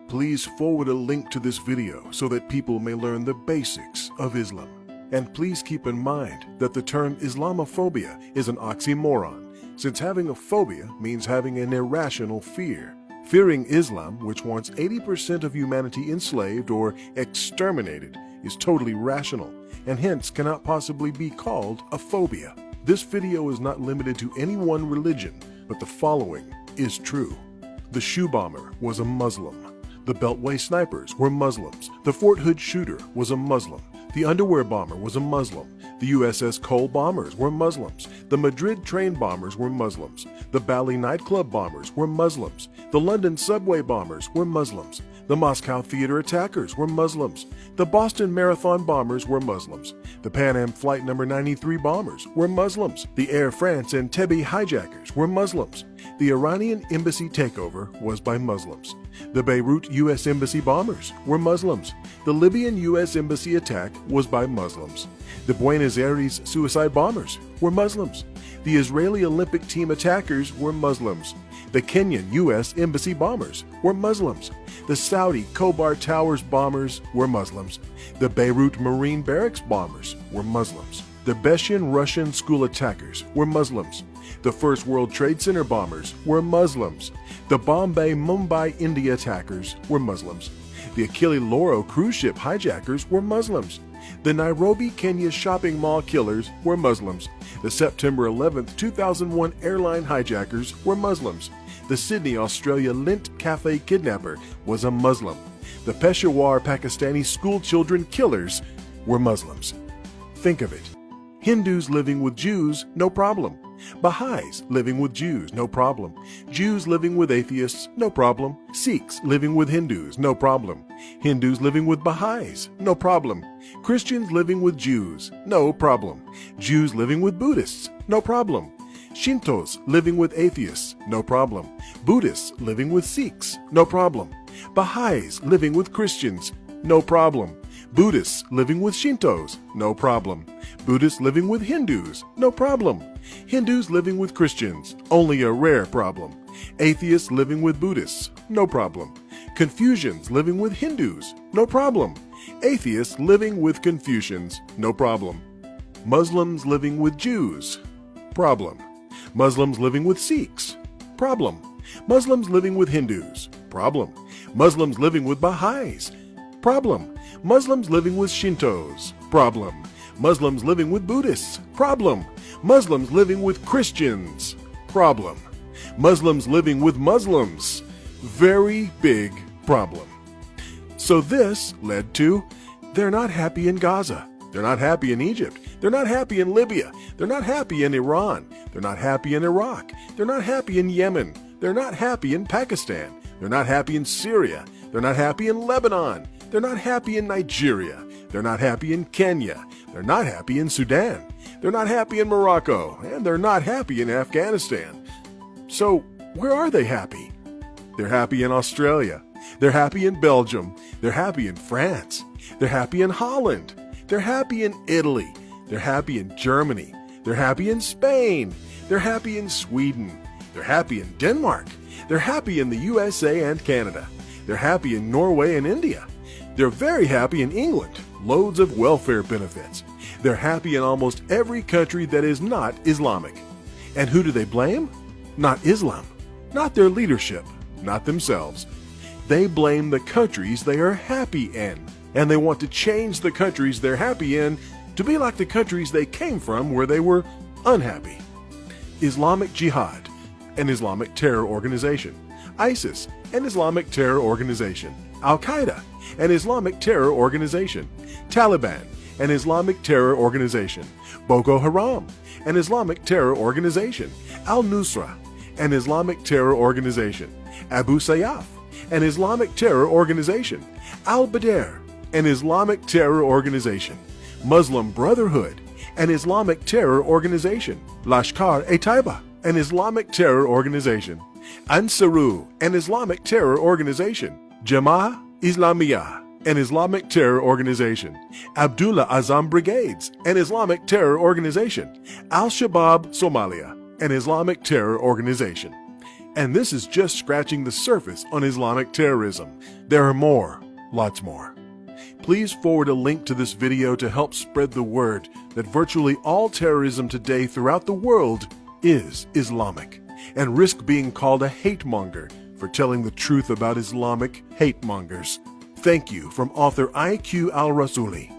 Please forward a link to this video so that people may learn the basics of Islam. And please keep in mind that the term Islamophobia is an oxymoron, since having a phobia means having an irrational fear. Fearing Islam, which wants 80% of humanity enslaved or exterminated, is totally rational, and hence cannot possibly be called a phobia. This video is not limited to any one religion, but the following is true. The shoe bomber was a Muslim. The Beltway snipers were Muslims. The Fort Hood shooter was a Muslim. The underwear bomber was a Muslim. The USS Cole bombers were Muslims. The Madrid train bombers were Muslims. The Bali nightclub bombers were Muslims. The London subway bombers were Muslims. The Moscow theater attackers were Muslims. The Boston Marathon bombers were Muslims. The Pan Am Flight No. 93 bombers were Muslims. The Air France Entebbe hijackers were Muslims. The Iranian embassy takeover was by Muslims. The Beirut U.S. Embassy bombers were Muslims. The Libyan U.S. Embassy attack was by Muslims. The Buenos Aires suicide bombers were Muslims. The Israeli Olympic team attackers were Muslims. The Kenyan U.S. Embassy bombers were Muslims. The Saudi Khobar Towers bombers were Muslims. The Beirut Marine Barracks bombers were Muslims. The Beshian Russian school attackers were Muslims. The First World Trade Center bombers were Muslims. The Bombay Mumbai India attackers were Muslims. The Achille Lauro cruise ship hijackers were Muslims. The Nairobi, Kenya shopping mall killers were Muslims. The September 11, 2001 airline hijackers were Muslims. The Sydney, Australia Lint Cafe kidnapper was a Muslim. The Peshawar Pakistani school children killers were Muslims. Think of it. Hindus living with Jews, no problem. Baha'is living with Jews, no problem. Jews living with atheists, no problem. Sikhs living with Hindus, no problem. Hindus living with Baha'is, no problem. Christians living with Jews, no problem. Jews living with Buddhists, no problem. Shintos living with atheists, no problem. Buddhists living with Sikhs, no problem. Baha'is living with Christians, no problem. Buddhists living with Shintos, no problem. Buddhists living with Hindus, no problem. Hindus living with Christians, only a rare problem. Atheists living with Buddhists, no problem. Confucians living with Hindus, no problem. Atheists living with Confucians, no problem. Muslims living with Jews, problem. Muslims living with Sikhs, problem. Muslims living with Hindus, problem. Muslims living with Baha'is, problem. Muslims living with Shintos, problem. Muslims living with Buddhists, problem. Muslims living with Christians, problem. Muslims living with Muslims, very big problem. So this led to, they're not happy in Gaza. They're not happy in Egypt. They're not happy in Libya. They're not happy in Iran. They're not happy in Iraq. They're not happy in Yemen. They're not happy in Pakistan. They're not happy in Syria. They're not happy in Lebanon. They're not happy in Nigeria. They're not happy in Kenya. They're not happy in Sudan. They're not happy in Morocco. And they're not happy in Afghanistan. So where are they happy? They're happy in Australia. They're happy in Belgium. They're happy in France. They're happy in Holland. They're happy in Italy. They're happy in Germany. They're happy in Spain. They're happy in Sweden. They're happy in Denmark. They're happy in the USA and Canada. They're happy in Norway and India. They're very happy in England. Loads of welfare benefits. They're happy in almost every country that is not Islamic. And who do they blame? Not Islam. Not their leadership. Not themselves. They blame the countries they are happy in. And they want to change the countries they're happy in to be like the countries they came from where they were unhappy. Islamic Jihad, an Islamic terror organization. ISIS, an Islamic terror organization. Al-Qaeda, an Islamic terror organization. Taliban, an Islamic terror organization. Boko Haram, an Islamic terror organization. Al-Nusra, an Islamic terror organization. Abu Sayyaf, an Islamic terror organization. Al-Badr, an Islamic terror organization. Muslim Brotherhood, an Islamic terror organization. Lashkar-e-Taiba, an Islamic terror organization. Ansaru, an Islamic terror organization. Jama'ah Islamiyah, an Islamic terror organization. Abdullah Azam Brigades, an Islamic terror organization. Al-Shabaab Somalia, an Islamic terror organization. And this is just scratching the surface on Islamic terrorism. There are more, lots more. Please forward a link to this video to help spread the word that virtually all terrorism today throughout the world is Islamic, and risk being called a hate monger for telling the truth about Islamic hate mongers. Thank you from author IQ Al-Rasuli.